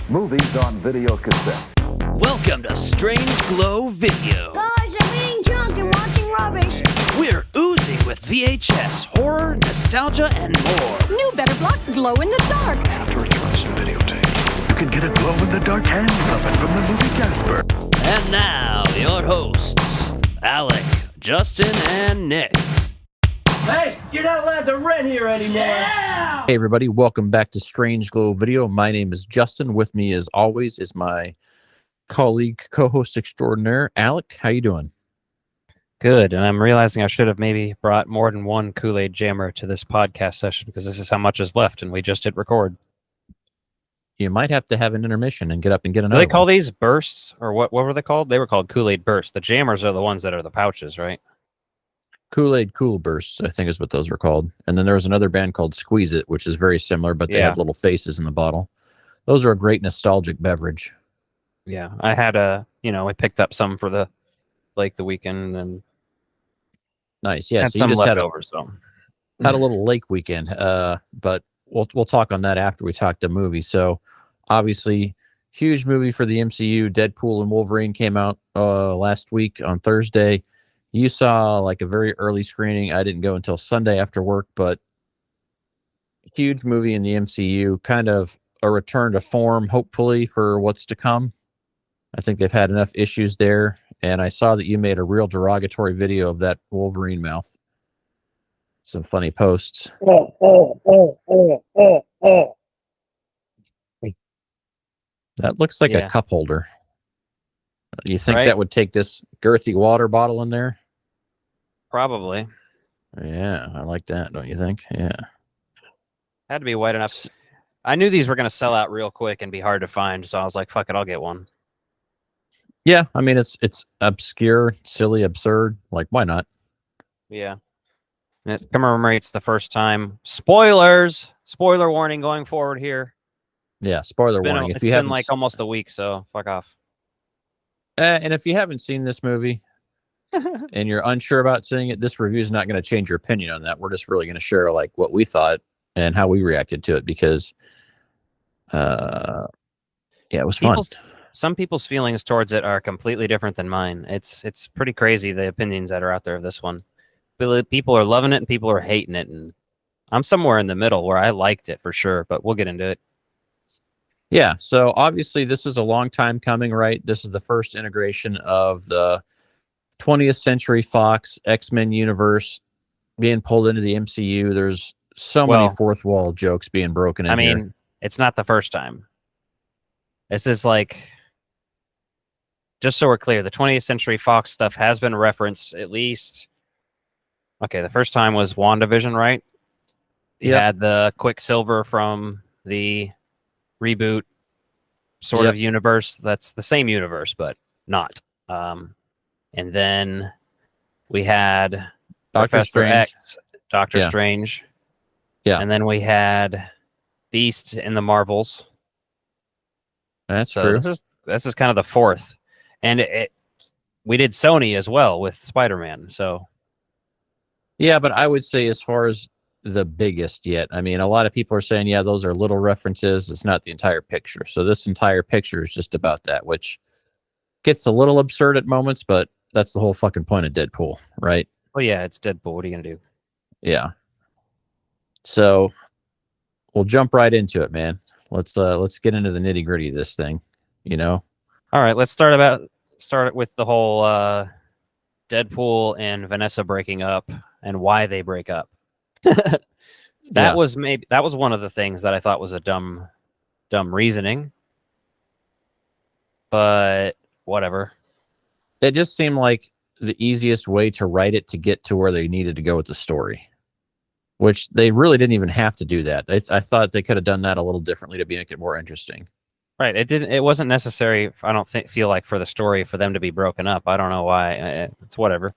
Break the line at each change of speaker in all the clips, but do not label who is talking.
Movies on video cassette.
Welcome to Strange Glow Video.
Guys, I'm eating junk and watching rubbish.
We're oozing with VHS, horror, nostalgia, and more.
New Better Block Glow in the Dark.
After it drops some videotape, you can get a glow-in-the-dark hand puppet from the movie Casper.
And now, your hosts, Alec, Justin, and Nick.
Hey, you're not allowed to rent here anymore. Yeah!
Hey everybody, welcome back to Strange Glow Video. My name is Justin. With me as always is my colleague, co-host extraordinaire, Alec. How you doing?
Good, and I'm realizing I should have maybe brought more than one Kool-Aid jammer to this podcast session because this is how much is left and we just hit record.
You might have to have an intermission and get up and get
Do
another
they call
one.
these bursts, or what were they called? They were called Kool-Aid bursts. The jammers are the ones that are the pouches, right?
Kool-Aid Cool Bursts, I think is what those were called. And then there was another band called Squeeze It, which is very similar, but they have little faces in the bottle. Those are a great nostalgic beverage.
Yeah, I had I picked up some for the weekend and
Nice, yeah.
had
So
some
you just
left over. So
had a little lake weekend, but we'll talk on that after we talk the movie. So obviously, huge movie for the MCU. Deadpool and Wolverine came out last week on Thursday. You saw like a very early screening. I didn't go until Sunday after work, but huge movie in the MCU, kind of a return to form, hopefully, for what's to come. I think they've had enough issues there, and I saw that you made a real derogatory video of that Wolverine mouth. Some funny posts. That looks like a cup holder. You think that would take this girthy water bottle in there?
probably
Yeah, I like that, don't you think? Yeah.
had to be white enough. I knew these were going to sell out real quick and be hard to find, so I was like, "Fuck it, I'll get one."
Yeah, I mean it's obscure, silly, absurd. Like, why not?
Yeah, and it commemorates the first time. Spoilers! Spoiler warning going forward here.
Yeah, spoiler warning.
It's been like almost a week, so fuck off.
And if you haven't seen this movie and you're unsure about seeing it, this review is not going to change your opinion on that. We're just really going to share like what we thought and how we reacted to it because, it was fun.
Some people's feelings towards it are completely different than mine. It's pretty crazy the opinions that are out there of this one. People are loving it and people are hating it, and I'm somewhere in the middle where I liked it for sure. But we'll get into it.
Yeah, so obviously this is a long time coming, right? This is the first integration of the 20th Century Fox X-Men universe being pulled into the MCU. There's so many fourth wall jokes being broken in here. I mean,
it's not the first time. This is like, just so we're clear, the 20th Century Fox stuff has been referenced at least. Okay, the first time was WandaVision, right? You had the Quicksilver from the reboot sort of universe. That's the same universe, but not. And then we had
Doctor Strange.
Doctor Strange.
Yeah.
And then we had Beast in the Marvels.
That's true.
This is kind of the fourth. And we did Sony as well with Spider-Man. So
yeah, but I would say as far as the biggest yet, I mean, a lot of people are saying, yeah, those are little references. It's not the entire picture. So this entire picture is just about that, which gets a little absurd at moments, but that's the whole fucking point of Deadpool, right?
Well, yeah, it's Deadpool. What are you going to do?
Yeah. So we'll jump right into it, man. Let's get into the nitty gritty of this thing, All
right, let's start it with the whole Deadpool and Vanessa breaking up and why they break up. That was one of the things that I thought was a dumb reasoning, but whatever.
It just seemed like the easiest way to write it to get to where they needed to go with the story, which they really didn't even have to do that. I thought they could have done that a little differently to make it more interesting.
Right. It wasn't necessary. I don't feel like for the story for them to be broken up. I don't know why. It's whatever.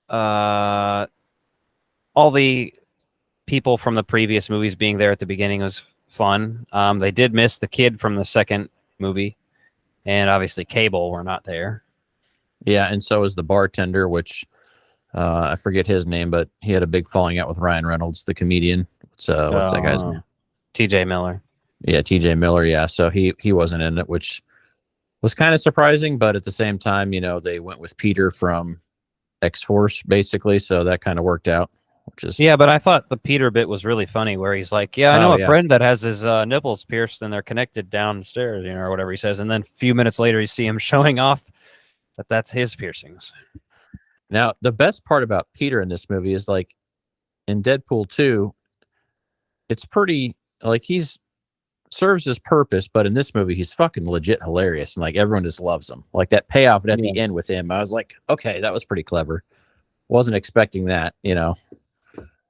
All the people from the previous movies being there at the beginning was fun. They did miss the kid from the second movie, and obviously Cable were not there.
Yeah, and so is the bartender, which I forget his name, but he had a big falling out with Ryan Reynolds, the comedian. What's that guy's name?
T.J. Miller.
Yeah, T.J. Miller. Yeah, so he wasn't in it, which was kind of surprising, but at the same time, they went with Peter from X-Force basically, so that kind of worked out. Which is
Yeah, but I thought the Peter bit was really funny, where he's like, "Yeah, I know
Oh,
a
yeah.
friend that has his nipples pierced and they're connected downstairs, or whatever he says." And then a few minutes later, you see him showing off that that's his piercings.
Now the best part about Peter in this movie is like in Deadpool 2, it's pretty like he's serves his purpose, but in this movie he's fucking legit hilarious and like everyone just loves him. Like that payoff at the end with him, I was like, okay, that was pretty clever. Wasn't expecting that.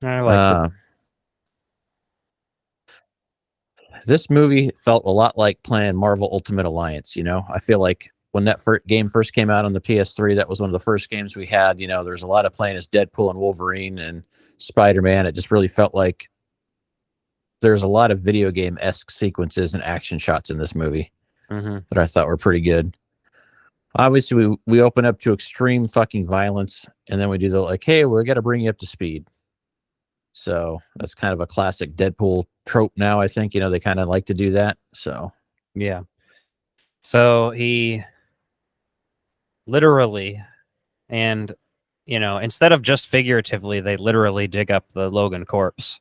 I liked it.
This movie felt a lot like playing Marvel Ultimate Alliance. I feel like when that game first came out on the PS3, that was one of the first games we had. There's a lot of playing as Deadpool and Wolverine and Spider-Man. It just really felt like there's a lot of video game-esque sequences and action shots in this movie that I thought were pretty good. Obviously, we open up to extreme fucking violence, and then we do the like, hey, we got to bring you up to speed. So that's kind of a classic Deadpool trope now, I think. They kind of like to do that. So
Yeah. So he literally, and instead of just figuratively, they literally dig up the Logan corpse.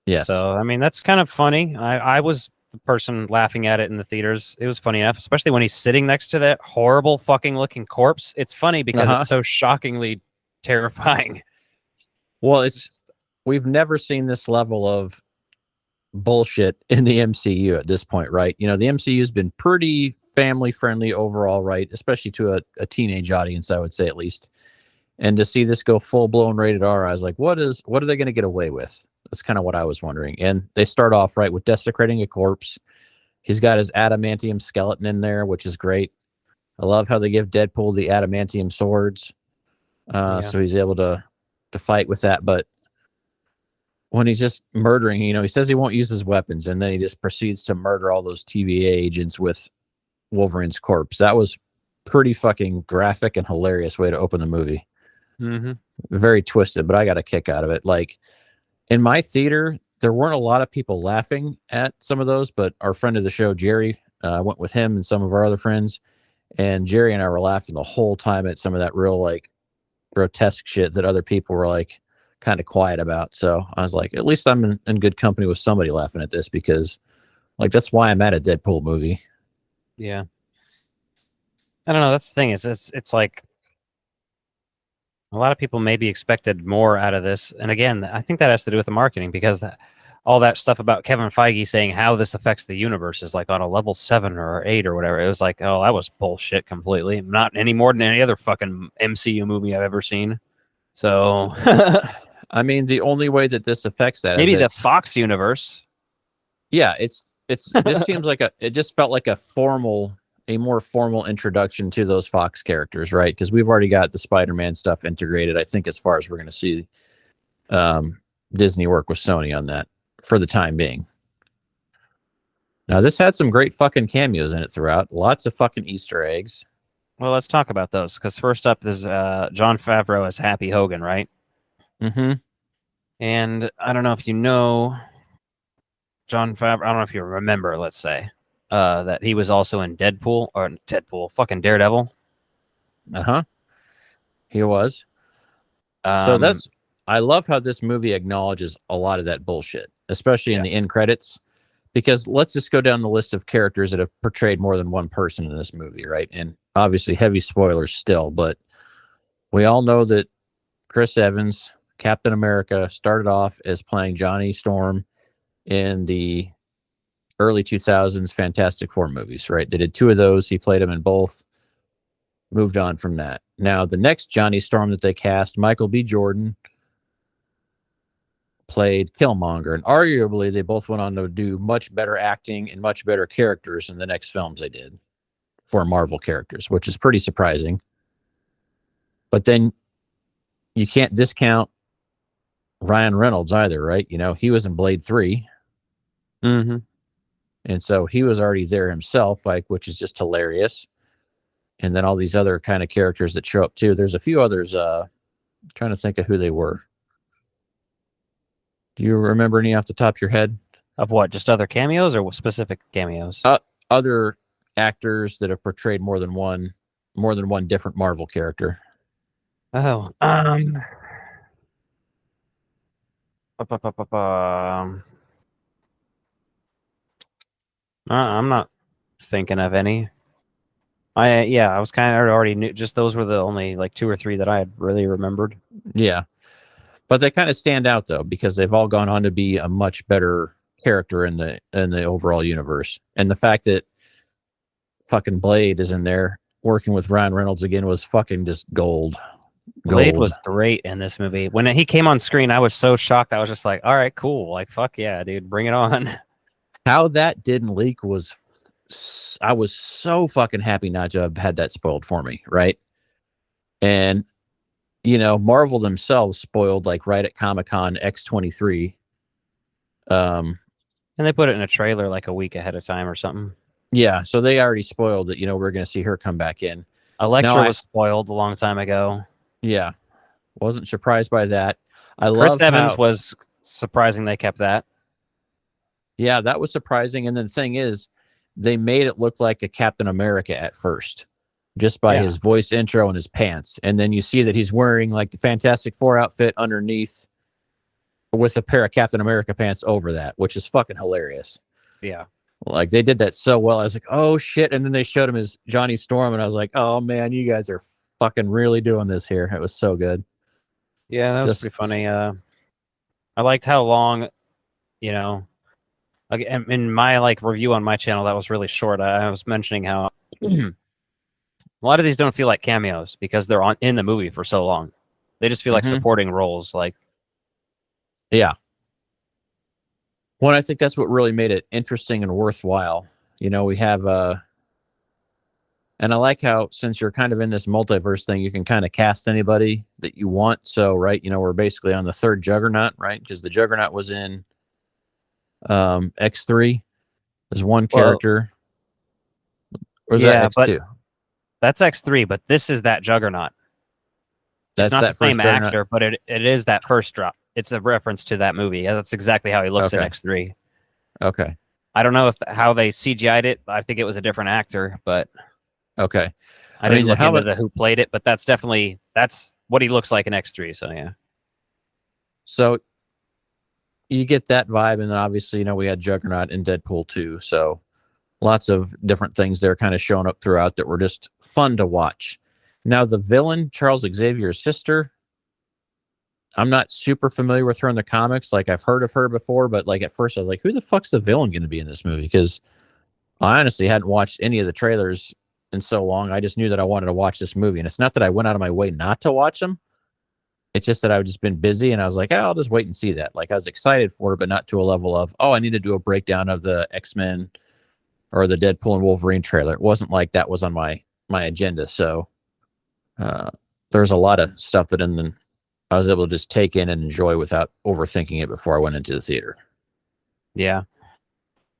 yes.
So I mean, that's kind of funny. I was the person laughing at it in the theaters. It was funny enough, especially when he's sitting next to that horrible fucking looking corpse. It's funny because it's so shockingly terrifying.
Well, we've never seen this level of bullshit in the MCU at this point, right? The MCU has been pretty family friendly overall, right? Especially to a teenage audience, I would say at least. And to see this go full blown rated R, I was like, what are they going to get away with? That's kind of what I was wondering. And they start off right with desecrating a corpse. He's got his adamantium skeleton in there, which is great. I love how they give Deadpool the adamantium swords, so he's able to fight with that. But when he's just murdering, he says he won't use his weapons, and then he just proceeds to murder all those TVA agents with Wolverine's corpse. That was pretty fucking graphic and hilarious way to open the movie. Very twisted, but I got a kick out of it. Like in my theater, there weren't a lot of people laughing at some of those, but our friend of the show, Jerry, went with him and some of our other friends, and Jerry and I were laughing the whole time at some of that real like grotesque shit that other people were like kind of quiet about. So I was like, at least I'm in good company with somebody laughing at this, because like that's why I'm at a Deadpool movie.
Yeah. I don't know. That's the thing. It's like a lot of people maybe expected more out of this. And again, I think that has to do with the marketing, because all that stuff about Kevin Feige saying how this affects the universe is like on a level 7 or 8 or whatever. It was like, oh, that was bullshit completely. Not any more than any other fucking MCU movie I've ever seen. So,
I mean, the only way that this affects that
maybe
is
the Fox universe.
Yeah, this seems like it just felt like a more formal introduction to those Fox characters, right? Because we've already got the Spider-Man stuff integrated, I think, as far as we're going to see Disney work with Sony on that for the time being. Now, this had some great fucking cameos in it throughout. Lots of fucking Easter eggs.
Well, let's talk about those, because first up is Jon Favreau as Happy Hogan, right?
Mm-hmm.
And I don't know if you know Jon Favreau. I don't know if you remember, let's say, that he was also in fucking Daredevil.
Uh-huh. He was. So I love how this movie acknowledges a lot of that bullshit, especially in the end credits, because let's just go down the list of characters that have portrayed more than one person in this movie, right? And obviously heavy spoilers still, but we all know that Chris Evans, Captain America, started off as playing Johnny Storm in the early 2000s Fantastic Four movies, right? They did 2 of those. He played him in both. Moved on from that. Now, the next Johnny Storm that they cast, Michael B. Jordan, played Killmonger, and arguably they both went on to do much better acting and much better characters in the next films they did for Marvel characters, which is pretty surprising. But then you can't discount Ryan Reynolds either, right? He was in Blade 3.
Mm-hmm.
And so he was already there himself, which is just hilarious. And then all these other kind of characters that show up too. There's a few others, trying to think of who they were. Do you remember any off the top of your head?
Of what? Just other cameos or specific cameos?
Other actors that have portrayed more than one different Marvel character.
Oh, I'm not thinking of any. I was kind of already knew. Just those were the only like 2 or 3 that I had really remembered.
Yeah, but they kind of stand out though because they've all gone on to be a much better character in the overall universe. And the fact that fucking Blade is in there working with Ryan Reynolds again was fucking just gold.
Blade was great in this movie. When he came on screen, I was so shocked. I was just like, "All right, cool. Like, fuck yeah, dude, bring it on."
How that didn't leak was, I was so fucking happy not to have had that spoiled for me, right? And Marvel themselves spoiled like right at Comic-Con X23.
And they put it in a trailer like a week ahead of time or something.
Yeah, so they already spoiled that we're going to see her come back in.
Elektra was spoiled a long time ago.
Yeah, wasn't surprised by that.
Chris Evans was surprising they kept that.
Yeah, that was surprising. And then the thing is, they made it look like a Captain America at first, just by his voice intro and his pants. And then you see that he's wearing like the Fantastic Four outfit underneath with a pair of Captain America pants over that, which is fucking hilarious.
Yeah.
Like they did that so well. I was like, oh shit. And then they showed him as Johnny Storm, and I was like, oh man, you guys are fucking really doing this here. It was so good.
Yeah, that was pretty funny. I liked how long, like in my like review on my channel that was really short. I was mentioning how a lot of these don't feel like cameos because they're in the movie for so long. They just feel like supporting roles. Like,
yeah. Well, I think that's what really made it interesting and worthwhile. We have and I like how since you're kind of in this multiverse thing, you can kind of cast anybody that you want. So, right, we're basically on the third Juggernaut, right? Because the Juggernaut was in X3. There's one character. Or is that X2?
That's X3, but this is that Juggernaut. It's not the same actor, but it is that first drop. It's a reference to that movie. That's exactly how he looks in X3.
Okay.
I don't know how they CGI'd it. I think it was a different actor, but
okay.
I didn't look into who played it, but that's what he looks like in X3. So yeah.
So you get that vibe, and then obviously we had Juggernaut in Deadpool 2. So lots of different things there kind of showing up throughout that were just fun to watch. Now the villain, Charles Xavier's sister, I'm not super familiar with her in the comics. Like I've heard of her before, but like at first I was like, who the fuck's the villain going to be in this movie? Because I honestly hadn't watched any of the trailers in so long. I just knew that I wanted to watch this movie. And it's not that I went out of my way not to watch them. It's just that I've just been busy and I was like, I'll just wait and see that. Like I was excited for it, but not to a level of, I need to do a breakdown of the X-Men or the Deadpool and Wolverine trailer. It wasn't like that was on my agenda. So there's a lot of stuff that I was able to just take in and enjoy without overthinking it before I went into the theater.
Yeah.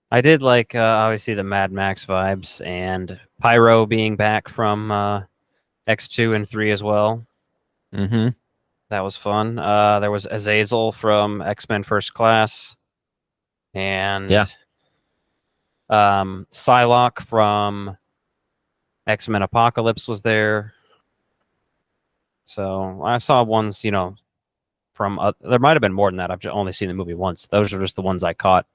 I did like, obviously, the Mad Max vibes and Pyro being back from X2 and 3 as well.
Mm-hmm.
That was fun. There was Azazel from X-Men First Class. And Psylocke from X-Men Apocalypse was there. So I saw ones, from there might have been more than that. I've only seen the movie once. Those are just the ones I caught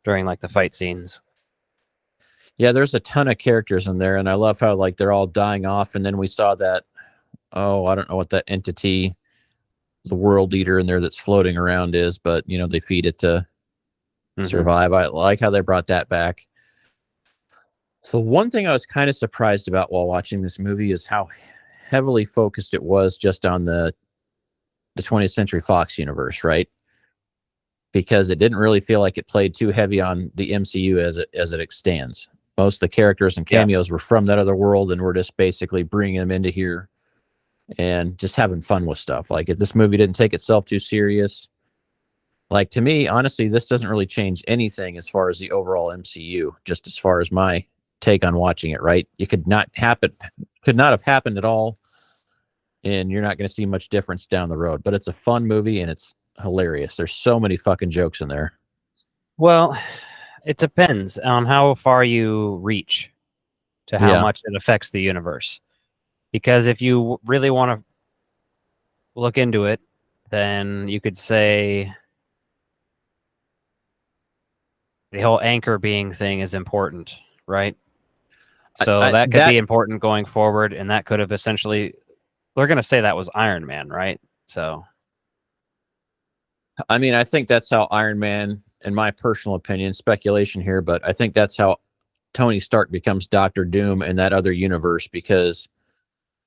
during like the fight scenes.
Yeah, there's a ton of characters in there, and I love how like they're all dying off, and then we saw that I don't know what that entity, the world eater in there that's floating around is, but they feed it to survive. I like how they brought that back. So one thing I was kind of surprised about while watching this movie is how heavily focused it was just on the 20th Century Fox universe, right? Because it didn't really feel like it played too heavy on the MCU as it stands. Most of the characters and cameos were from that other world, and we're just basically bringing them into here and just having fun with stuff. Like if this movie didn't take itself too serious, like to me, honestly, this doesn't really change anything as far as the overall MCU, just as far as my take on watching it, right? It could not have happened at all, and you're not going to see much difference down the road. But it's a fun movie, and it's hilarious. There's so many fucking jokes in there.
Well, it depends on how far you reach to how
Yeah.
much it affects the universe. Because if you really want to look into it, then you could say the whole anchor being thing is important, right? So that could be important going forward, and that could have essentially, they're going to say that was Iron Man, right? So,
I mean, I think that's how Iron Man, in my personal opinion, speculation here, but I think that's how Tony Stark becomes Doctor Doom in that other universe, because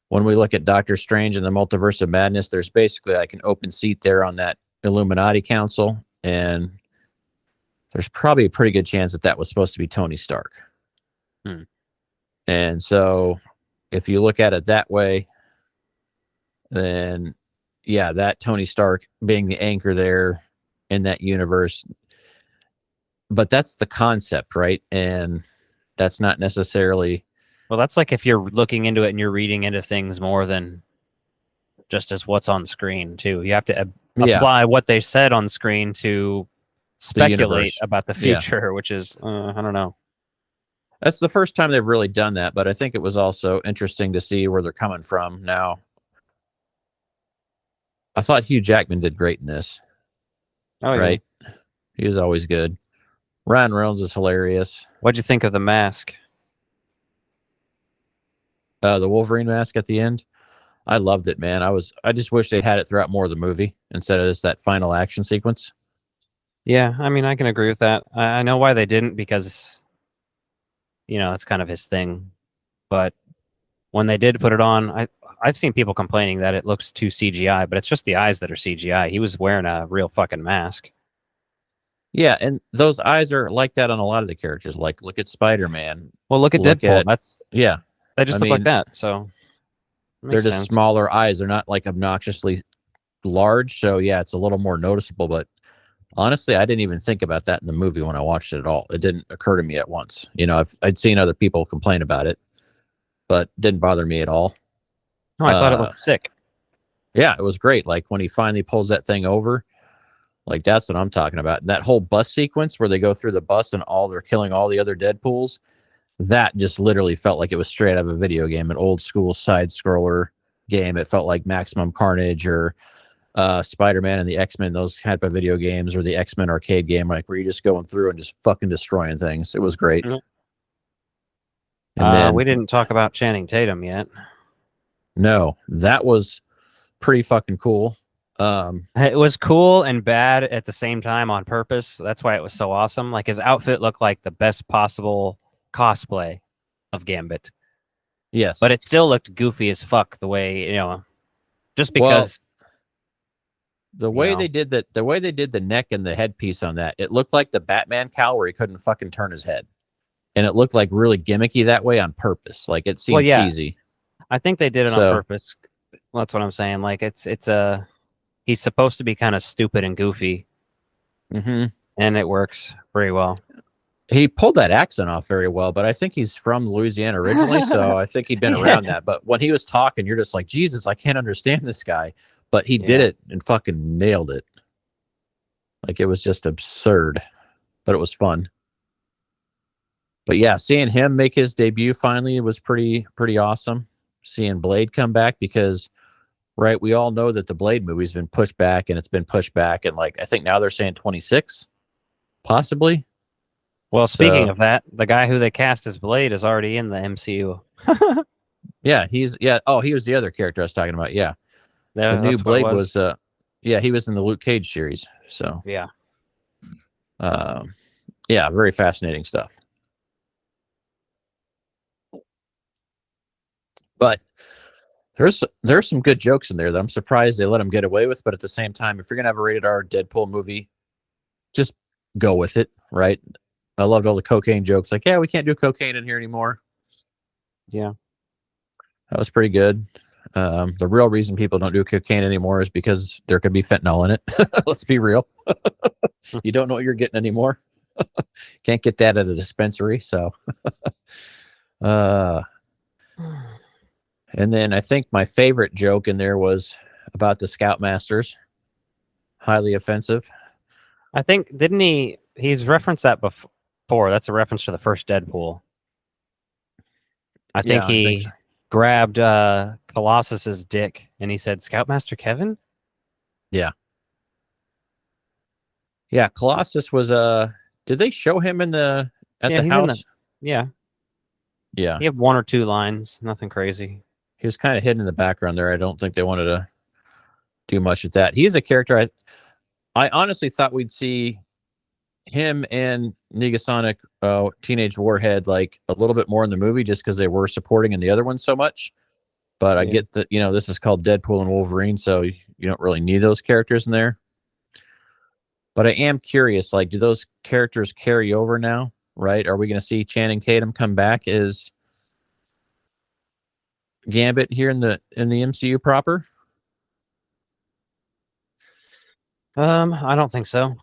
when we look at Doctor Strange and the Multiverse of Madness, there's basically like an open seat there on that Illuminati Council, and there's probably a pretty good chance that that was supposed to be Tony Stark. And so if you look at it that way, then yeah, that Tony Stark being the anchor there in that universe. But that's the concept, right? And that's not necessarily.
well, that's like if you're looking into it and you're reading into things more than just as what's on screen, too. You have to apply what they said on screen to speculate about the future, which is, I don't know.
That's the first time they've really done that, but I think it was also interesting to see where they're coming from now. I thought Hugh Jackman did great in this.
Oh,
right? Yeah. He was always good. Ryan Reynolds is hilarious.
What'd you think of the mask?
The Wolverine mask at the end. I loved it, man. I just wish they'd had it throughout more of the movie instead of just that final action sequence.
Yeah, I mean, I can agree with that. I know why they didn't, because, you know, it's kind of his thing. But when they did put it on, I've seen people complaining that it looks too CGI, but it's just the eyes that are CGI. He was wearing a real fucking mask.
Yeah, and those eyes are like that on a lot of the characters. Like, look at Spider-Man.
Well, look at Deadpool. They just look like that. So
they're just smaller eyes. They're not like obnoxiously large. So yeah, it's a little more noticeable. But honestly, I didn't even think about that in the movie when I watched it at all. It didn't occur to me at once. You know, I'd seen other people complain about it, but it didn't bother me at all.
No, I thought it looked sick.
Yeah, it was great. Like when he finally pulls that thing over, like that's what I'm talking about. And that whole bus sequence where they go through the bus and they're killing all the other Deadpools, that just literally felt like it was straight out of a video game, an old school side scroller game. It felt like Maximum Carnage or Spider-Man and the X-Men, those type of video games, or the X-Men arcade game, like where you're just going through and just fucking destroying things. It was great.
Mm-hmm.
And then,
we didn't talk about Channing Tatum yet.
No, that was pretty fucking cool.
It was cool and bad at the same time on purpose. That's why it was so awesome. Like his outfit looked like the best possible cosplay of Gambit.
Yes,
but it still looked goofy as fuck. The way, you know, just because
the way they did that, the way they did the neck and the headpiece on that, it looked like the Batman cowl where he couldn't fucking turn his head, and it looked like really gimmicky that way on purpose. Like it seemed cheesy.
I think they did it on purpose. That's what I'm saying. Like it's he's supposed to be kind of stupid and goofy, and it works pretty well.
He pulled that accent off very well, but I think he's from Louisiana originally, so I think he'd been around that. But when he was talking, you're just like, Jesus, I can't understand this guy. But he did it and fucking nailed it. Like it was just absurd, but it was fun. But yeah, seeing him make his debut finally was pretty awesome. Seeing Blade come back, because right, we all know that the Blade movie's been pushed back and it's been pushed back, and like I think now they're saying 26, possibly.
Well, speaking of that, the guy who they cast as Blade is already in the MCU.
Oh, he was the other character I was talking about. Yeah, the new Blade was. He was in the Luke Cage series. So
yeah,
very fascinating stuff. But there's some good jokes in there that I'm surprised they let him get away with. But at the same time, if you're gonna have a rated R Deadpool movie, just go with it, right? I loved all the cocaine jokes. Like, yeah, we can't do cocaine in here anymore.
Yeah,
that was pretty good. The real reason people don't do cocaine anymore is because there could be fentanyl in it. Let's be real. You don't know what you're getting anymore. Can't get that at a dispensary. So, and then I think my favorite joke in there was about the Scoutmasters. Highly offensive.
I think, didn't he he's referenced that before. That's a reference to the first Deadpool. I think
Yeah, I
he
think so.
grabbed Colossus's dick and he said, "Scoutmaster Kevin."
Yeah, Colossus was did they show him at
Yeah,
the
he's in the.
house?
Yeah,
Yeah,
he had one or two lines, nothing crazy.
he was kind of hidden in the background there. I don't think they wanted to do much with that. He's a character I honestly thought we'd see him and Negasonic, Teenage Warhead, like a little bit more in the movie, just because they were supporting in the other one so much. But I
Yeah.
get that this is called Deadpool and Wolverine, so you don't really need those characters in there. But I am curious, like, do those characters carry over now? Right? Are we going to see Channing Tatum come back as Gambit here in the MCU proper?
I don't think so,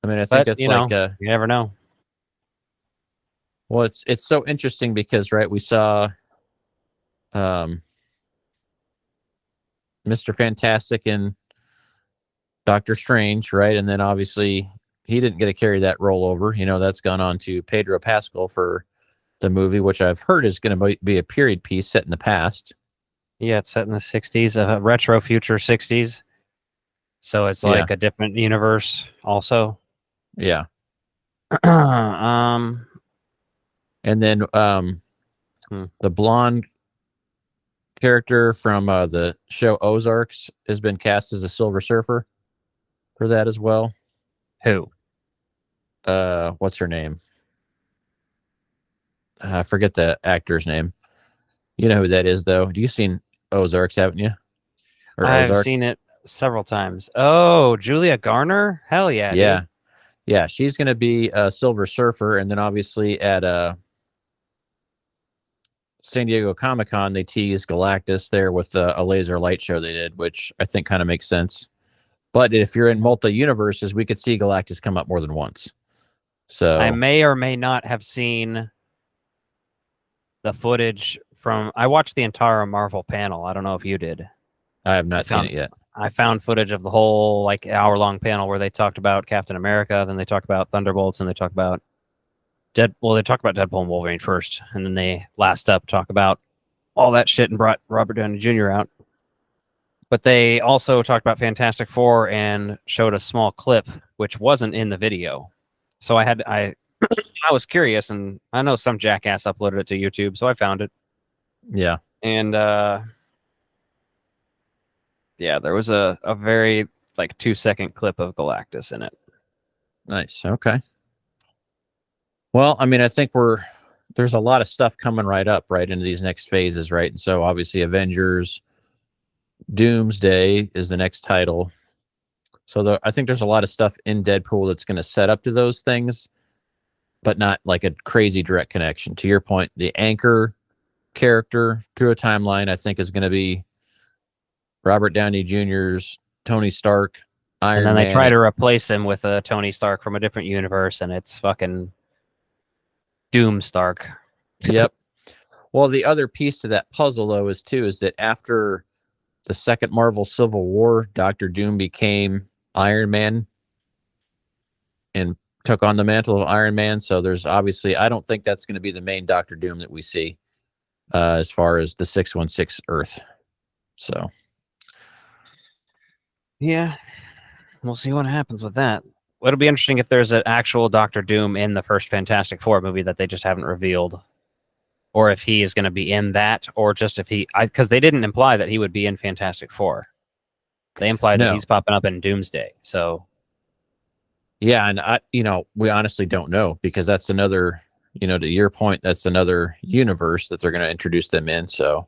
I mean, I think
but
it's like
you never know.
well, it's so interesting because right, we saw um Mr. Fantastic and Doctor Strange, right? And then obviously he didn't get to carry that role over. That's gone on to Pedro Pascal for the movie, which I've heard is going to be a period piece set in the past.
Yeah, it's set in the '60s, a retro future '60s, so it's
Yeah.
like a different universe, also.
Yeah.
um,
And then the blonde character from the show Ozarks has been cast as a Silver Surfer for that as well.
who?
What's her name? I forget the actor's name. You know who that is, though. You've seen Ozarks, haven't you? Or
I've
Ozark?
seen it several times. Oh, Julia Garner? Hell yeah,
Yeah.
dude.
Yeah, she's going to be a Silver Surfer. And then obviously at San Diego Comic-Con, they teased Galactus there with a laser light show they did, which I think kind of makes sense. But if you're in multi-universes, we could see Galactus come up more than once. So
I may or may not have seen the footage from. I watched the entire Marvel panel. I don't know if you did.
I have not seen it yet.
I found footage of the whole like hour-long panel where they talked about Captain America, then they talked about Thunderbolts, and they talked about they talked about Deadpool and Wolverine first, and then they last up talk about all that shit and brought Robert Downey Jr. out. But they also talked about Fantastic Four and showed a small clip which wasn't in the video. So I was curious, and I know some jackass uploaded it to YouTube, so I found it.
Yeah.
And yeah, there was a very like 2-second clip of Galactus in it.
Nice. Okay. Well, I mean, I think there's a lot of stuff coming right up right into these next phases, right? And so obviously Avengers Doomsday is the next title. So I think there's a lot of stuff in Deadpool that's going to set up to those things, but not like a crazy direct connection. To your point, the anchor character through a timeline, I think, is going to be Robert Downey Jr.'s Tony Stark, Iron Man.
And then they try to replace him with a Tony Stark from a different universe, and it's fucking Doom Stark.
Yep. Well, the other piece to that puzzle, though, is that after the second Marvel Civil War, Doctor Doom became Iron Man and took on the mantle of Iron Man. So there's obviously, I don't think that's going to be the main Doctor Doom that we see as far as the 616 Earth. So,
yeah, we'll see what happens with that. It'll be interesting if there's an actual Doctor Doom in the first Fantastic Four movie that they just haven't revealed, or if he is going to be in that, or just if because they didn't imply that he would be in Fantastic Four. They implied that he's popping up in Doomsday. So,
yeah, and we honestly don't know because that's another, to your point, that's another universe that they're going to introduce them in. So,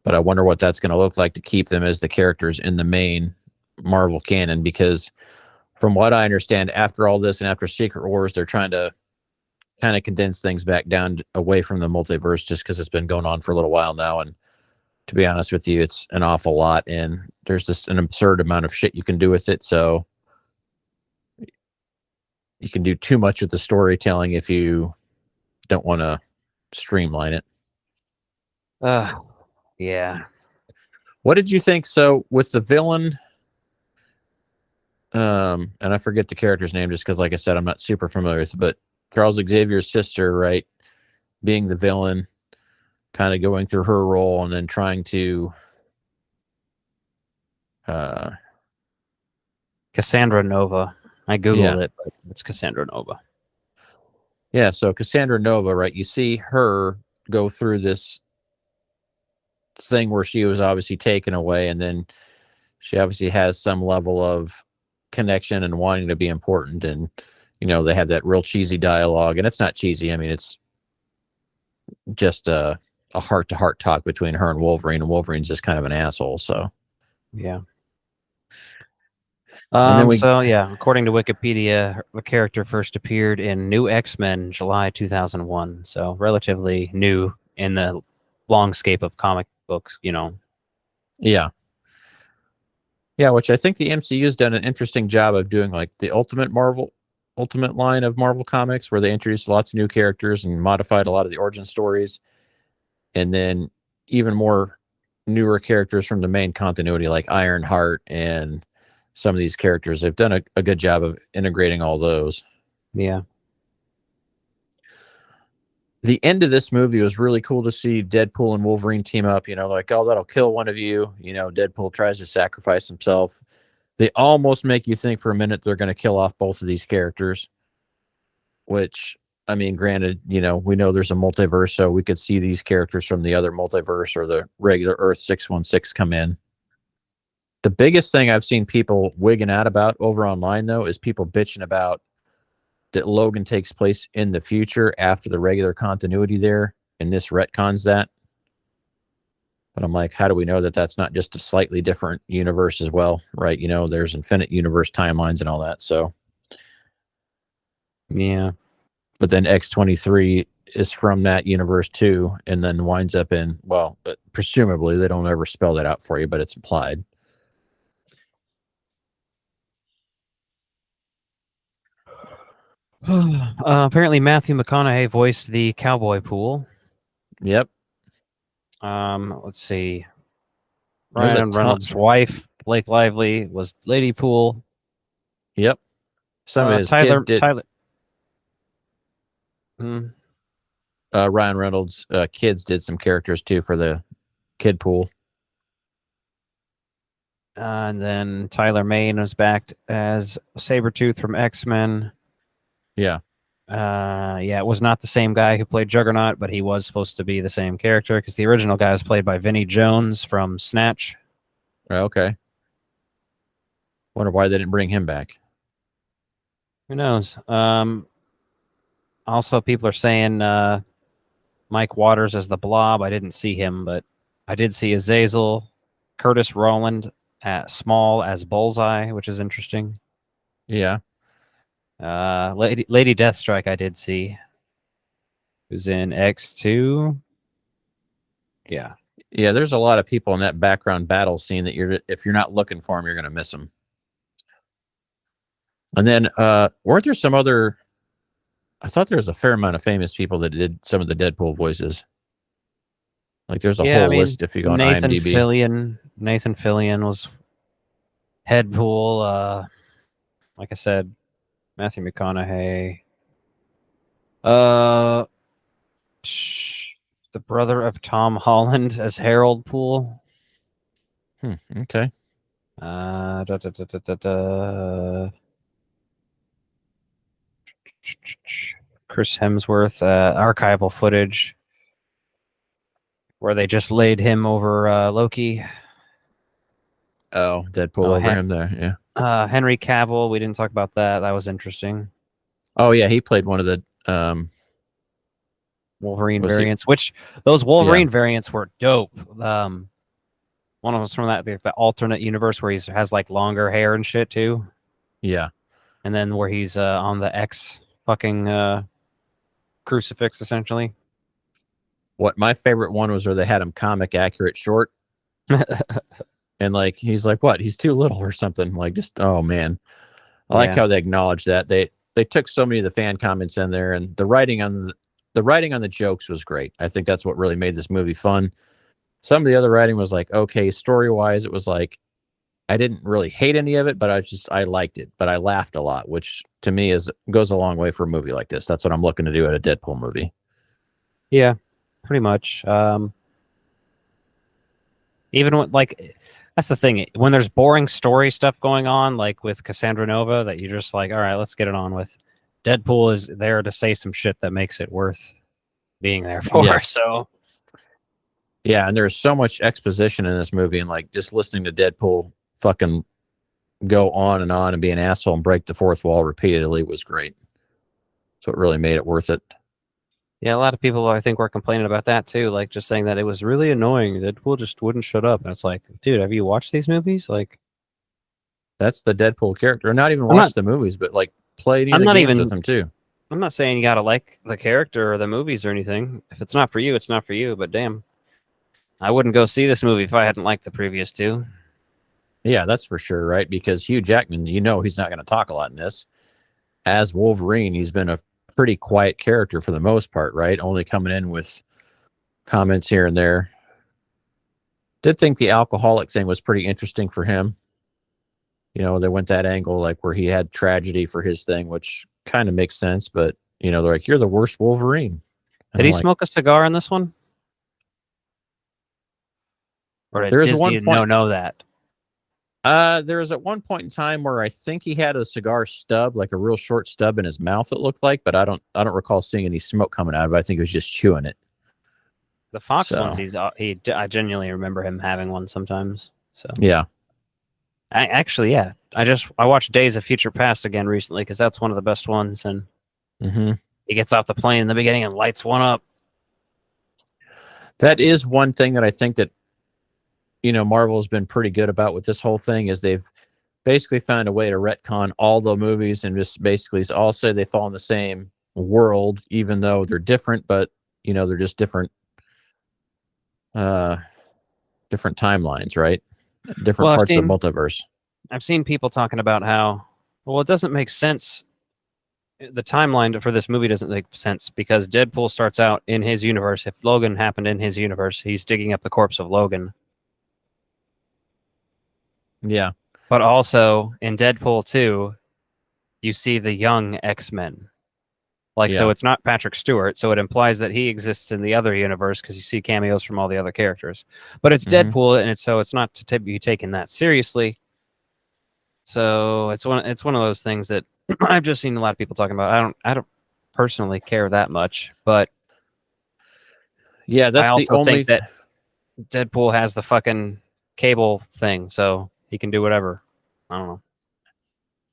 but I wonder what that's going to look like to keep them as the characters in the main Marvel canon, because from what I understand, after all this and after Secret Wars, they're trying to kind of condense things back down away from the multiverse just because it's been going on for a little while now. And to be honest with you, it's an awful lot. And there's just an absurd amount of shit you can do with it. So you can do too much with the storytelling if you don't want to streamline it.
yeah.
What did you think? So with the villain, And I forget the character's name just because, like I said, I'm not super familiar with it, but Charles Xavier's sister, right, being the villain, kind of going through her role and then trying to uh
Cassandra Nova. I
yeah.
googled it, but it's Cassandra Nova.
Yeah, so Cassandra Nova, right? You see her go through this thing where she was obviously taken away, and then she obviously has some level of connection and wanting to be important. And, they have that real cheesy dialogue, and it's not cheesy. I mean, it's just a heart to heart talk between her and Wolverine's just kind of an asshole. So,
Yeah.
and then
So yeah, according to Wikipedia, the character first appeared in New X-Men July 2001. So relatively new in the longscape of comic books,
yeah. Yeah, which I think the MCU has done an interesting job of doing, like the Ultimate line of Marvel comics, where they introduced lots of new characters and modified a lot of the origin stories, and then even more newer characters from the main continuity, like Ironheart and some of these characters. They've done a good job of integrating all those.
Yeah.
The end of this movie was really cool to see Deadpool and Wolverine team up. Like, oh, that'll kill one of you. Deadpool tries to sacrifice himself. They almost make you think for a minute they're going to kill off both of these characters, which, I mean, granted, we know there's a multiverse, so we could see these characters from the other multiverse or the regular Earth 616 come in. The biggest thing I've seen people wigging out about over online, though, is people bitching about that Logan takes place in the future after the regular continuity there, and this retcons that. But I'm like, how do we know that that's not just a slightly different universe as well, right? There's infinite universe timelines and all that. So,
yeah.
But then X-23 is from that universe too, and then winds up in, well, presumably they don't ever spell that out for you, but it's implied.
Apparently, Matthew McConaughey voiced the cowboy pool.
Yep.
Let's see.
There's
Ryan Reynolds' wife, Blake Lively, was Lady Pool.
Yep. Some of his kids did. Ryan Reynolds' kids did some characters too for the kid pool.
And then Tyler Mane was backed as Sabretooth from X-Men.
Yeah.
It was not the same guy who played Juggernaut, but he was supposed to be the same character because the original guy was played by Vinnie Jones from Snatch.
Okay. Wonder why they didn't bring him back.
Who knows? Also, people are saying Mike Waters as the Blob. I didn't see him, but I did see Azazel, Curtis Rowland at Small as Bullseye, which is interesting.
Yeah.
Lady Deathstrike I did see, who's in X2. Yeah.
Yeah, there's a lot of people in that background battle scene that if you're not looking for them, you're going to miss them. And then weren't there some other, I thought there was a fair amount of famous people that did some of the Deadpool voices. Like there's a whole list if you go on IMDb.
Nathan Fillion was Headpool. Like I said, Matthew McConaughey. The brother of Tom Holland as Harold Poole.
Okay.
Chris Hemsworth, archival footage where they just laid him over Loki.
Oh, Deadpool over him there, yeah.
Henry Cavill, we didn't talk about that. That was interesting.
Oh, yeah, he played one of the
Wolverine variants, which those Wolverine variants were dope. One of them was from the alternate universe where he has like longer hair and shit too.
Yeah.
And then where he's on the X fucking crucifix, essentially.
What my favorite one was where they had him comic accurate short. And like he's like, what? He's too little or something. Like just oh man. I like how they acknowledge that. They took so many of the fan comments in there, and the writing on the jokes was great. I think that's what really made this movie fun. Some of the other writing was like, okay, story wise, it was like I didn't really hate any of it, but I liked it, but I laughed a lot, which to me goes a long way for a movie like this. That's what I'm looking to do at a Deadpool movie.
Yeah, pretty much. Even when, like, that's the thing. When there's boring story stuff going on, like with Cassandra Nova, that you're just like, all right, let's get it on with. Deadpool is there to say some shit that makes it worth being there for.
Yeah.
So
Yeah, and there's so much exposition in this movie, and like just listening to Deadpool fucking go on and be an asshole and break the fourth wall repeatedly was great. So it really made it worth it.
yeah, a lot of people I think were complaining about that too, like just saying that it was really annoying. Deadpool just wouldn't shut up, and it's like, dude, have you watched these movies? Like,
That's the Deadpool character. Or not even
I'm
watch
not-
the movies, but like play any of
I'm
the
not
games
even-
with him too.
I'm not saying you gotta like the character or the movies or anything. If it's not for you, it's not for you. But damn, I wouldn't go see this movie if I hadn't liked the previous two.
Yeah, that's for sure, right? Because Hugh Jackman, he's not going to talk a lot in this. As Wolverine, he's been a pretty quiet character for the most part, right? Only coming in with comments here and there. Did think the alcoholic thing was pretty interesting for him. They went that angle, like where he had tragedy for his thing, which kind of makes sense. But they're like, "You're the worst Wolverine." And
Did he
I'm like,
smoke a cigar in this one? Or did
There is
Disney
one point-
know that?
There was at one point in time where I think he had a cigar stub, like a real short stub in his mouth. It looked like, but I don't recall seeing any smoke coming out of it. I think he was just chewing it.
The Fox
So-
ones, I genuinely remember him having one sometimes. So
Yeah,
yeah. I watched Days of Future Past again recently because that's one of the best ones, and
hmm
he gets off the plane in the beginning and lights one up.
that is one thing that I think that Marvel has been pretty good about with this whole thing is they've basically found a way to retcon all the movies and just basically all say they fall in the same world, even though they're different, but they're just different timelines, right? Different
Well,
parts of the multiverse.
I've seen people talking about how, well, it doesn't make sense. The timeline for this movie doesn't make sense because Deadpool starts out in his universe. If Logan happened in his universe, he's digging up the corpse of Logan.
Yeah.
But also in Deadpool 2, you see the young X-Men. So
Yeah.
it's not Patrick Stewart, so it implies that he exists in the other universe because you see cameos from all the other characters. But it's
Mhm.
Deadpool, and it's not to be taken that seriously. So it's one of those things that I've just seen a lot of people talking about. I don't personally care that much, but
Yeah,
I
that's the
also
only
think that Deadpool has the fucking cable thing, so he can do whatever. I don't know.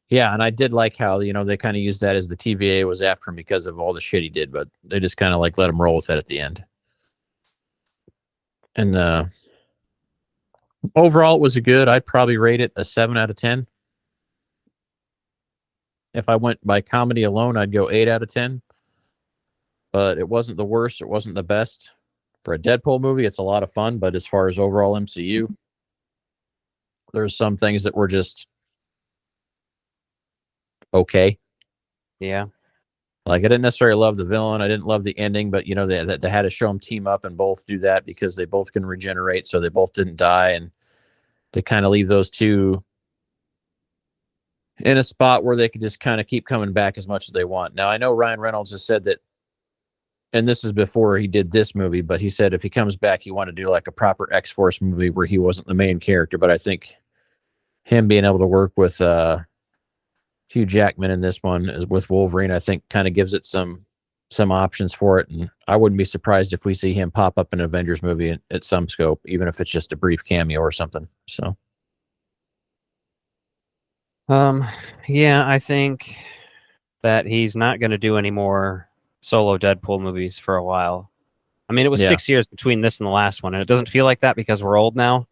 Yeah, and I did like how, they kind of used that as the TVA was after him because of all the shit he did, but they just kind of like let him roll with that at the end. And overall, it was I'd probably rate it a 7 out of 10. If I went by comedy alone, I'd go 8 out of 10. But it wasn't the worst. It wasn't the best. For a Deadpool movie, it's a lot of fun. But as far as overall MCU, there's some things that were just okay.
Yeah.
Like, I didn't necessarily love the villain. I didn't love the ending, but they had to show them team up and both do that because they both can regenerate, so they both didn't die, and to kind of leave those two in a spot where they could just kind of keep coming back as much as they want. Now, I know Ryan Reynolds has said that, and this is before he did this movie, but he said if he comes back, he wanted to do like a proper X-Force movie where he wasn't the main character. But I think him being able to work with Hugh Jackman in this one is with Wolverine, I think kind of gives it some options for it. And I wouldn't be surprised if we see him pop up in an Avengers movie at some scope, even if it's just a brief cameo or something. So,
yeah, I think that he's not going to do any more solo Deadpool movies for a while. I mean, it was
Yeah.
6 years between this and the last one, and it doesn't feel like that because we're old now.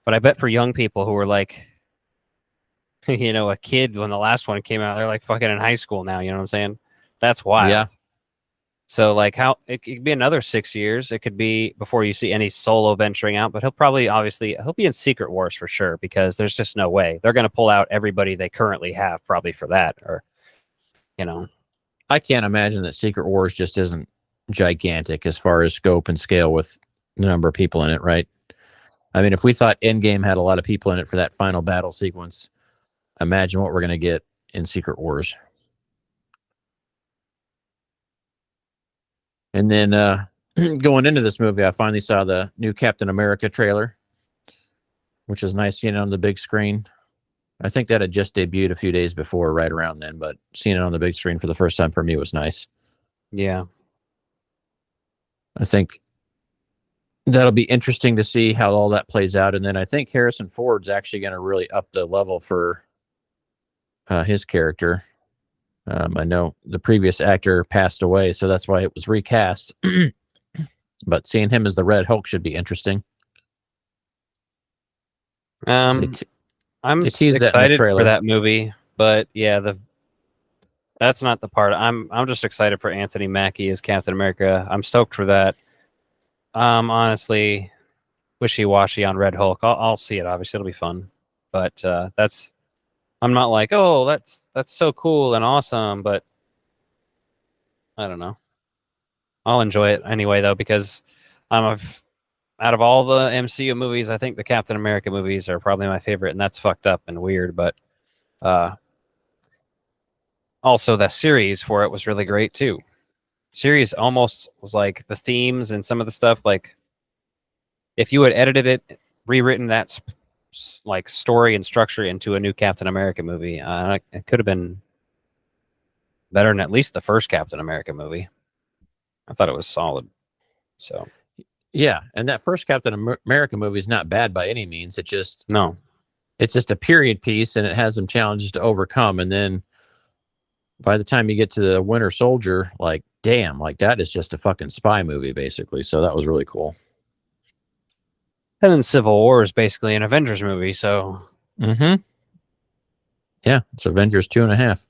But I bet for young people who were like, a kid when the last one came out, they're like fucking in high school now. You know what I'm saying? That's wild.
Yeah.
So like how it could be another 6 years. It could be before you see any solo venturing out, but he'll be in Secret Wars for sure because there's just no way they're going to pull out everybody they currently have probably for that or,
I can't imagine that Secret Wars just isn't gigantic as far as scope and scale with the number of people in it, right? I mean, if we thought Endgame had a lot of people in it for that final battle sequence, imagine what we're going to get in Secret Wars. And then going into this movie, I finally saw the new Captain America trailer, which is nice seeing it on the big screen. I think that had just debuted a few days before, right around then, but seeing it on the big screen for the first time for me was nice.
Yeah.
I think that'll be interesting to see how all that plays out. And then I think Harrison Ford's actually going to really up the level for his character. I know the previous actor passed away, so that's why it was recast. But seeing him as the Red Hulk should be interesting.
I'm
they teased that in the
excited for
trailer.
that movie, but yeah, that's not the part. I'm just excited for Anthony Mackie as Captain America. I'm stoked for that. Honestly, wishy-washy on Red Hulk. I'll see it. Obviously, it'll be fun, but I'm not like, oh, that's so cool and awesome, but I don't know. I'll enjoy it anyway, though, because out of all the MCU movies, I think the Captain America movies are probably my favorite, and that's fucked up and weird, but also the series for it was really great, too. Series almost was like the themes and some of the stuff, like if you had edited it, rewritten that like story and structure into a new Captain America movie, it could have been better than at least the first Captain America movie. I thought it was solid. So
yeah, and that first Captain America movie is not bad by any means. It's just a period piece, and it has some challenges to overcome. And then by the time you get to the Winter Soldier, like, damn, like that is just a fucking spy movie, basically. So that was really cool.
And then Civil War is basically an Avengers movie, so
yeah, it's Avengers 2.5.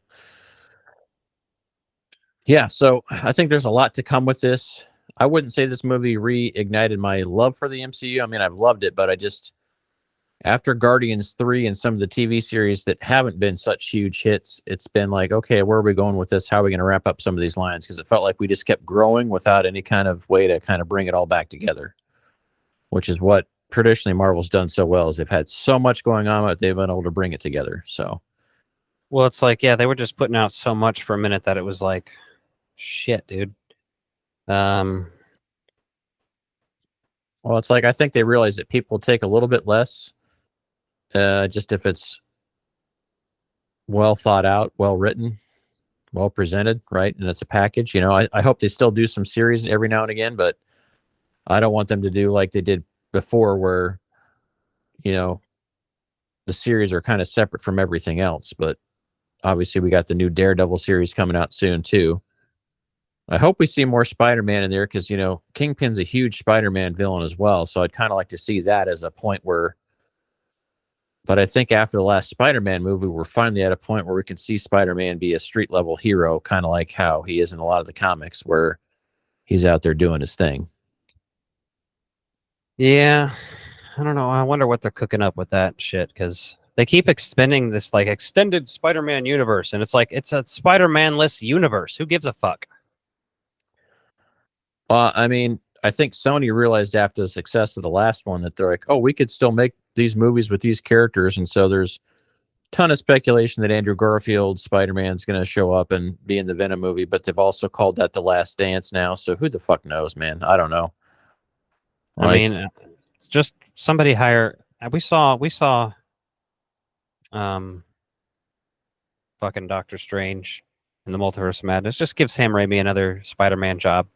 Yeah, so I think there's a lot to come with this. I wouldn't say this movie reignited my love for the MCU. I mean, I've loved it, but I just, after Guardians 3 and some of the TV series that haven't been such huge hits, it's been like, okay, where are we going with this? How are we going to wrap up some of these lines? Because it felt like we just kept growing without any kind of way to kind of bring it all back together, which is what traditionally Marvel's done so well, is they've had so much going on, but they've been able to bring it together. So,
well, it's like, yeah, they were just putting out so much for a minute that it was like, shit, dude.
Well, it's like, I think they realize that people take a little bit less, just if it's well thought out, well written, well presented, right? And it's a package. I hope they still do some series every now and again, but I don't want them to do like they did before, where, the series are kind of separate from everything else. But obviously we got the new Daredevil series coming out soon too. I hope we see more Spider-Man in there, because, Kingpin's a huge Spider-Man villain as well. So I'd kind of like to see that as a point where, but I think after the last Spider-Man movie, we're finally at a point where we can see Spider-Man be a street-level hero, kind of like how he is in a lot of the comics, where he's out there doing his thing.
Yeah, I don't know. I wonder what they're cooking up with that shit, because they keep expanding this like extended Spider-Man universe, and it's like it's a Spider-Man-less universe. Who gives a fuck?
Well, I mean, I think Sony realized after the success of the last one that they're like, oh, we could still make these movies with these characters. And so there's a ton of speculation that Andrew Garfield's Spider-Man's going to show up and be in the Venom movie, but they've also called that The Last Dance now. So who the fuck knows, man? I don't know.
I mean, it's just somebody hire. We saw fucking Doctor Strange in the Multiverse of Madness. Just give Sam Raimi another Spider-Man job.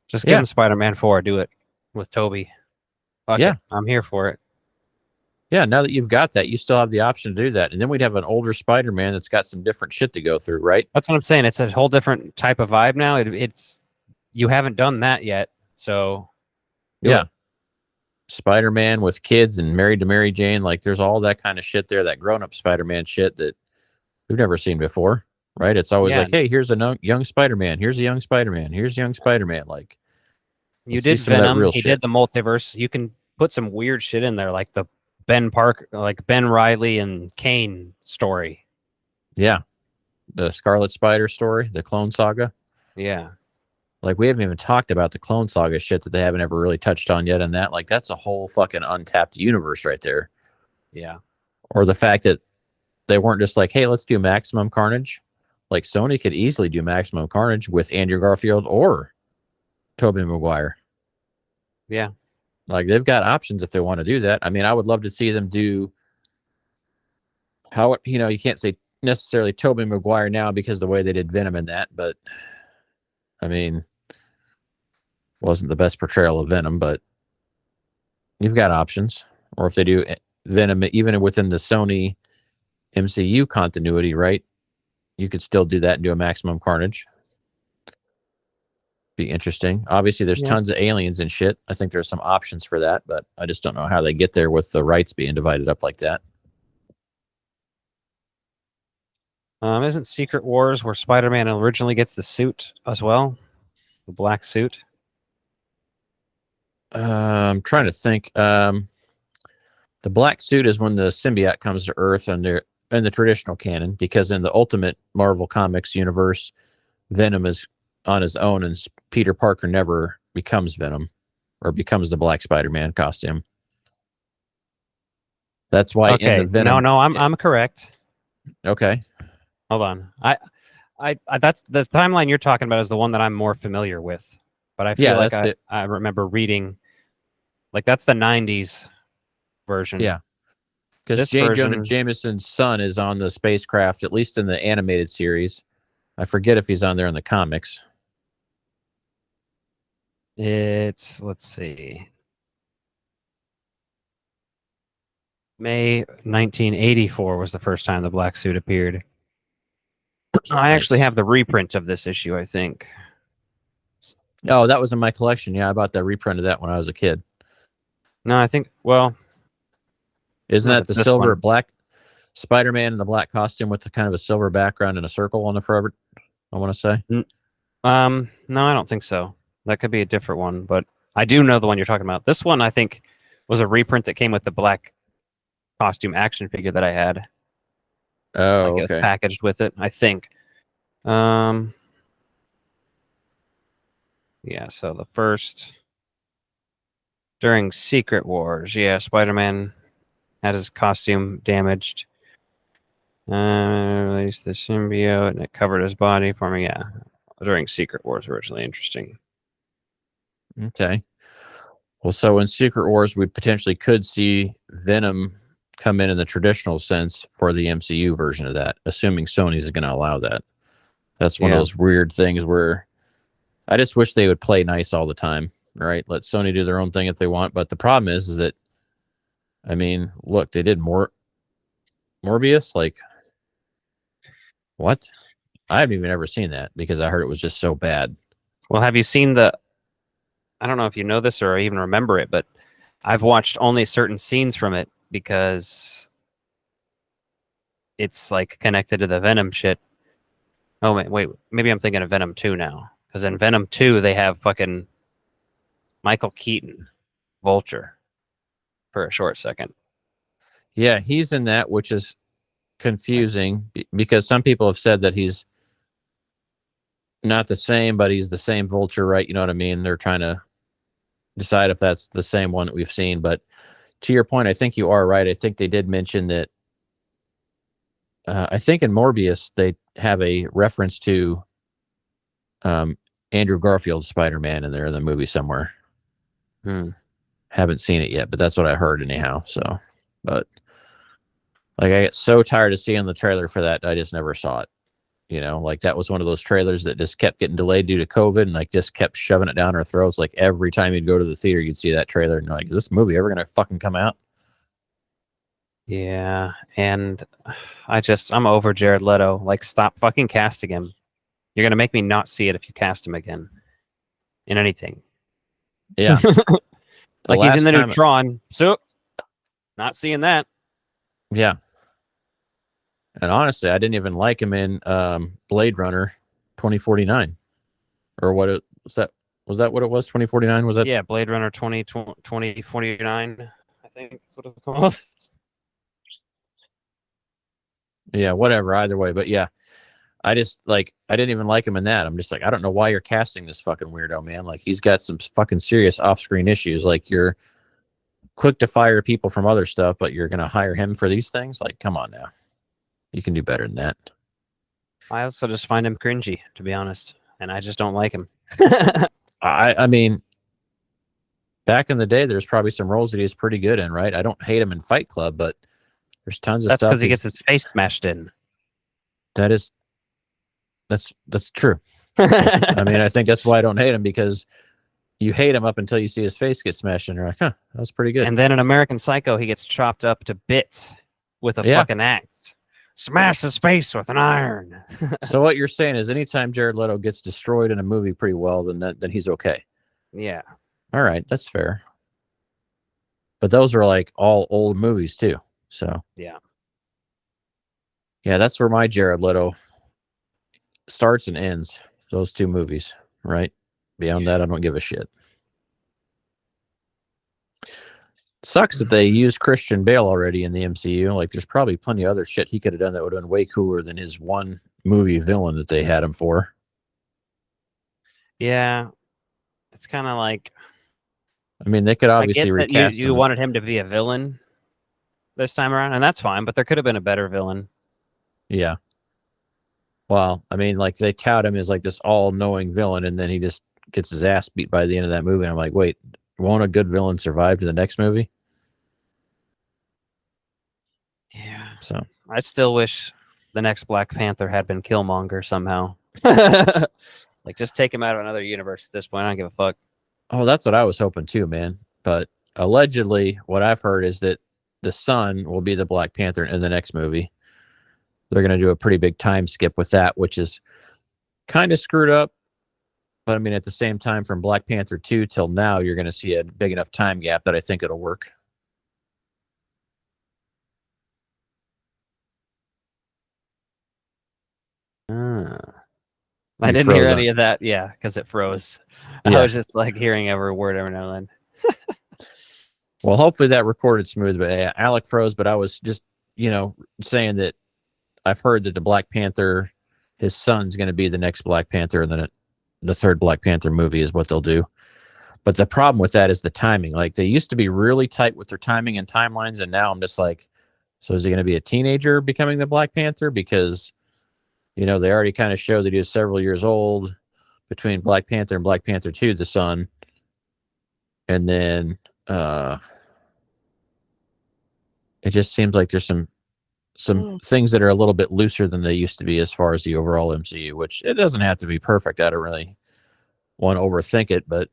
Just give him Spider-Man 4. Do it with Toby. Fuck it. I'm here for it.
Yeah, now that you've got that, you still have the option to do that. And then we'd have an older Spider-Man that's got some different shit to go through, right?
That's what I'm saying. It's a whole different type of vibe now. It's you haven't done that yet. So
yeah. Spider-Man with kids and married to Mary Jane, like there's all that kind of shit there, that grown-up Spider-Man shit that we've never seen before, right? It's always like, hey, here's a young Spider-Man, here's a young Spider-Man, here's a young Spider-Man. Like,
you did Venom, he did the multiverse. You can put some weird shit in there, like the Ben Riley and Kane story.
Yeah. The Scarlet Spider story, the Clone Saga.
Yeah.
Like, we haven't even talked about the Clone Saga shit that they haven't ever really touched on yet. And that, like, that's a whole fucking untapped universe right there.
Yeah.
Or the fact that they weren't just like, hey, let's do Maximum Carnage. Like, Sony could easily do Maximum Carnage with Andrew Garfield or Tobey Maguire.
Yeah.
Like, they've got options if they want to do that. I mean, I would love to see them do how, you know, you can't say necessarily Tobey Maguire now because of the way they did Venom in that, but I mean, wasn't the best portrayal of Venom, but you've got options. Or if they do Venom, even within the Sony MCU continuity, right? You could still do that and do a Maximum Carnage. Be interesting. Obviously, there's tons of aliens and shit. I think there's some options for that, but I just don't know how they get there with the rights being divided up like that.
Isn't Secret Wars where Spider-Man originally gets the suit as well? The black suit?
I'm trying to think. The black suit is when the symbiote comes to Earth under in the traditional canon, because in the Ultimate Marvel Comics universe, Venom is on his own, and Peter Parker never becomes Venom or becomes the Black Spider-Man costume. That's why in the Venom.
No, I'm correct.
Okay.
Hold on. I that's the timeline you're talking about is the one that I'm more familiar with. But I feel like I remember reading, like, that's the 90s version.
Yeah. Because J. Jonah Jameson's son is on the spacecraft, at least in the animated series. I forget if he's on there in the comics.
Let's see. May 1984 was the first time the black suit appeared. I actually have the reprint of this issue, I think.
Oh, that was in my collection. Yeah, I bought that reprint of that when I was a kid.
No, I think, well...
Isn't that the silver black Spider-Man in the black costume with the kind of a silver background and a circle on the front, I want to say?
No, I don't think so. That could be a different one, but I do know the one you're talking about. This one, I think, was a reprint that came with the black costume action figure that I had.
Oh,
okay. It was packaged with it, I think. Yeah, so the first... During Secret Wars, yeah, Spider-Man had his costume damaged. Released the symbiote, and it covered his body, forming, yeah, during Secret Wars originally. Interesting.
Okay. Well, so in Secret Wars, we potentially could see Venom come in the traditional sense for the MCU version of that, assuming Sony's going to allow that. That's one of those weird things where I just wish they would play nice all the time, right? Let Sony do their own thing if they want. But the problem is that, I mean, look, they did Morbius. Like, what? I haven't even ever seen that because I heard it was just so bad.
Well, have you seen I don't know if you know this or even remember it, but I've watched only certain scenes from it because it's like connected to the Venom shit. Oh, wait, maybe I'm thinking of Venom 2 now. Because in Venom 2, they have fucking Michael Keaton, Vulture, for a short second.
Yeah, he's in that, which is confusing because some people have said that he's not the same, but he's the same Vulture, right? You know what I mean? They're trying to decide if that's the same one that we've seen. But to your point, I think you are right. I think they did mention that. I think in Morbius, they have a reference to Andrew Garfield's Spider-Man in there in the movie somewhere. Haven't seen it yet, but that's what I heard anyhow. So, but like, I get so tired of seeing the trailer for that, I just never saw it. You know, like that was one of those trailers that just kept getting delayed due to COVID and like just kept shoving it down our throats. Like every time you'd go to the theater, you'd see that trailer and you're like, is this movie ever going to fucking come out?
Yeah, and I'm over Jared Leto. Like, stop fucking casting him. You're gonna make me not see it if you cast him again in anything.
Yeah,
like he's in the new Tron, so not seeing that.
Yeah, and honestly, I didn't even like him in Blade Runner 2049, or what it was that. Was that what it was? 2049 was that?
Yeah, Blade Runner 2049. I think that's what it's called.
Yeah, whatever. Either way, but yeah, I just like I didn't even like him in that. I'm just like, I don't know why you're casting this fucking weirdo, man. Like he's got some fucking serious off-screen issues. Like you're quick to fire people from other stuff, but you're gonna hire him for these things? Like, come on now. You can do better than that.
I also just find him cringy, to be honest, and I just don't like him.
I mean, back in the day, there's probably some roles that he's pretty good in, right? I don't hate him in Fight Club, but there's tons of
That's
stuff.
because he gets his face smashed in.
That's true. I mean, I think that's why I don't hate him, because you hate him up until you see his face get smashed in. You're like, huh, that was pretty good.
And then in American Psycho, he gets chopped up to bits with a fucking axe. Smash his face with an iron.
So what you're saying is anytime Jared Leto gets destroyed in a movie pretty well, then he's okay.
Yeah.
All right, that's fair. But those are like all old movies too. So
yeah,
that's where my Jared Leto starts and ends. Those two movies, right? Beyond that, I don't give a shit. Sucks that they used Christian Bale already in the MCU. Like, there's probably plenty of other shit he could have done that would have been way cooler than his one movie villain that they had him for.
Yeah, it's kind of like.
I mean, they could obviously recast
you
him.
wanted him to be a villain this time around, and that's fine. But there could have been a better villain.
Yeah. Well, I mean, like they tout him as like this all-knowing villain, and then he just gets his ass beat by the end of that movie. And I'm like, wait, won't a good villain survive to the next movie?
Yeah.
So
I still wish the next Black Panther had been Killmonger somehow. Like, just take him out of another universe at this point. I don't give a fuck.
Oh, that's what I was hoping too, man. But allegedly, what I've heard is that the son will be the Black Panther in the next movie. They're going to do a pretty big time skip with that, which is kind of screwed up. But I mean, at the same time, from Black Panther 2 till now, you're going to see a big enough time gap that I think it'll work.
I didn't hear any of that. Yeah, because it froze.
Yeah.
I was just like hearing every word every now and then.
Well, hopefully that recorded smooth. But yeah, Alec froze. But I was just, saying that I've heard that the Black Panther, his son's going to be the next Black Panther, and then the third Black Panther movie is what they'll do. But the problem with that is the timing. Like, they used to be really tight with their timing and timelines, and now I'm just like, so is he going to be a teenager becoming the Black Panther? Because, they already kind of showed that he was several years old between Black Panther and Black Panther 2, the son. And then it just seems like there's some things that are a little bit looser than they used to be as far as the overall MCU, which it doesn't have to be perfect. I don't really want to overthink it, but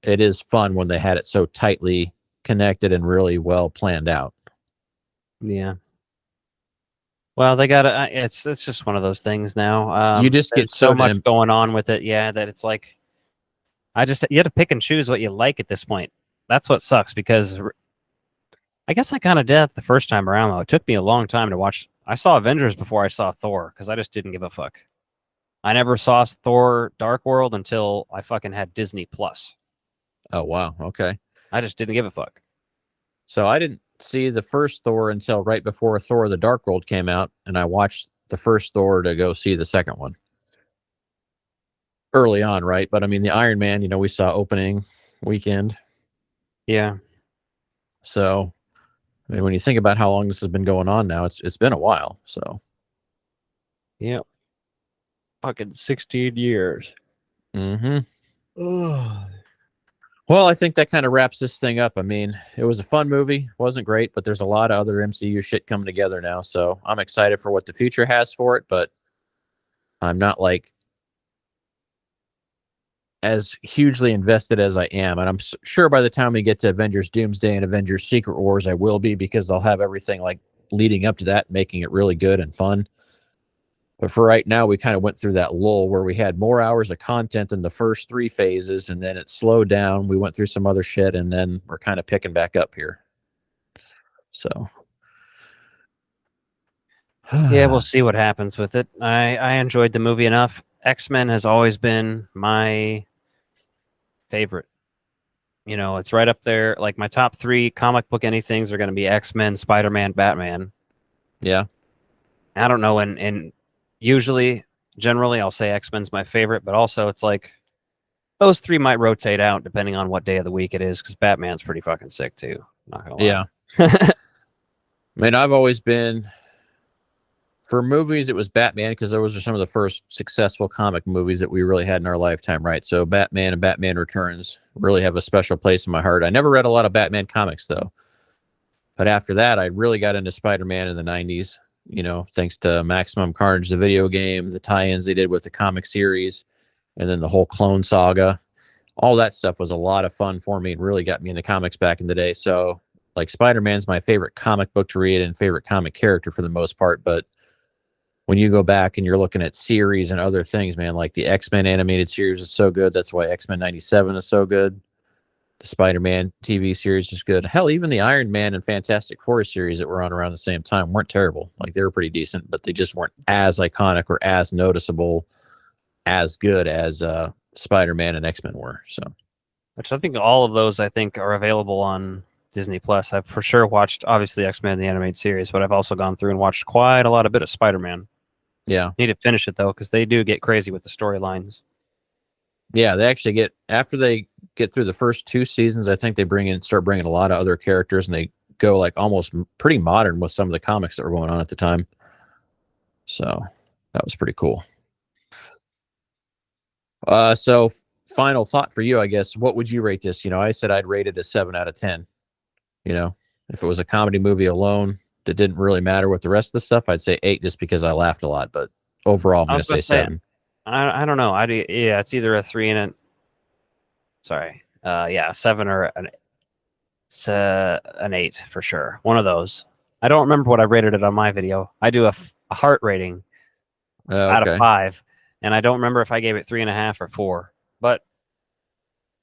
it is fun when they had it so tightly connected and really well planned out.
Yeah. Well, they got to. It's just one of those things now.
You just get
so much going on with it. Yeah, that it's like, you have to pick and choose what you like at this point. That's what sucks, because I guess I kind of did the first time around, though. It took me a long time to watch. I saw Avengers before I saw Thor, because I just didn't give a fuck. I never saw Thor Dark World until I fucking had Disney Plus.
Oh, wow. Okay.
I just didn't give a fuck.
So I didn't see the first Thor until right before Thor the Dark World came out, and I watched the first Thor to go see the second one. Early on, right? But I mean, the Iron Man, we saw opening weekend.
Yeah.
So, I mean, when you think about how long this has been going on now, it's been a while. So,
yeah, fucking 16 years.
Mm-hmm. Well, I think that kind of wraps this thing up. I mean, it was a fun movie. Wasn't great, but there's a lot of other MCU shit coming together now. So I'm excited for what the future has for it, but I'm not like as hugely invested as I am. And I'm sure by the time we get to Avengers Doomsday and Avengers Secret Wars, I will be, because they'll have everything like leading up to that, making it really good and fun. But for right now, we kind of went through that lull where we had more hours of content in the first 3 phases, and then it slowed down. We went through some other shit, and then we're kind of picking back up here. So,
yeah, we'll see what happens with it. I enjoyed the movie enough. X-Men has always been my favorite. It's right up there. Like, my top 3 comic book anythings are going to be X-Men, Spider-Man, Batman.
Yeah.
I don't know, and usually generally I'll say X-Men's my favorite, but also it's like those three might rotate out depending on what day of the week it is, because Batman's pretty fucking sick too. Not gonna lie.
Yeah. I mean, I've always been for movies. It was Batman because those are some of the first successful comic movies that we really had in our lifetime, right? So Batman and Batman Returns really have a special place in my heart. I never read a lot of Batman comics though, but after that, I really got into Spider-Man in the '90s. You know, thanks to Maximum Carnage, the video game, the tie-ins they did with the comic series, and then the whole Clone Saga. All that stuff was a lot of fun for me and really got me into comics back in the day. So, like, Spider-Man's my favorite comic book to read and favorite comic character for the most part. But when you go back and you're looking at series and other things, man, like the X-Men animated series is so good. That's why X-Men 97 is so good. The Spider-Man TV series is good. Hell, even the Iron Man and Fantastic Four series that were on around the same time weren't terrible. Like, they were pretty decent, but they just weren't as iconic or as noticeable, as good as Spider-Man and X-Men were. So,
Which I think all of those I think are available on Disney Plus. I've for sure watched obviously X-Men the animated series, but I've also gone through and watched quite a lot of bit of Spider-Man.
yeah.
Need to finish it though, because they do get crazy with the storylines.
Yeah, they actually get after they get through the first two seasons. I think they start bringing a lot of other characters, and they go like almost pretty modern with some of the comics that were going on at the time. So that was pretty cool. So final thought for you, I guess. What would you rate this? You know, I said I'd rate it a 7 out of 10. You know, if it was a comedy movie alone that didn't really matter with the rest of the stuff, I'd say 8 just because I laughed a lot. But overall, I'm going to say 7.
I don't know. Yeah, it's either a 3 and a 7 or an 8 for sure. One of those. I don't remember what I rated it on my video. I do a heart rating out of 5, and I don't remember if I gave it 3.5 or 4. But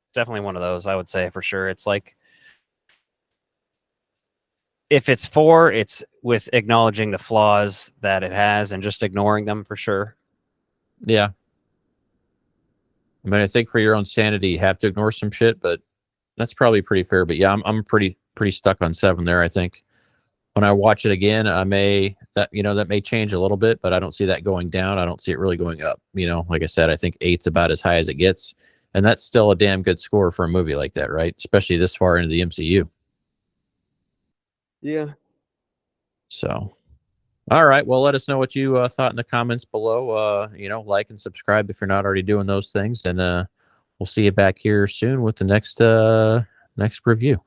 it's definitely one of those. I would say for sure. It's like if it's 4, it's with acknowledging the flaws that it has and just ignoring them for sure.
Yeah. I mean, I think for your own sanity, you have to ignore some shit, but that's probably pretty fair. But yeah, I'm pretty stuck on 7 there. I think when I watch it again, that may change a little bit, but I don't see that going down. I don't see it really going up. You know, like I said, I think 8's about as high as it gets, and that's still a damn good score for a movie like that, right? Especially this far into the MCU.
Yeah.
So, all right. Well, let us know what you thought in the comments below. Like and subscribe if you're not already doing those things, and we'll see you back here soon with the next review.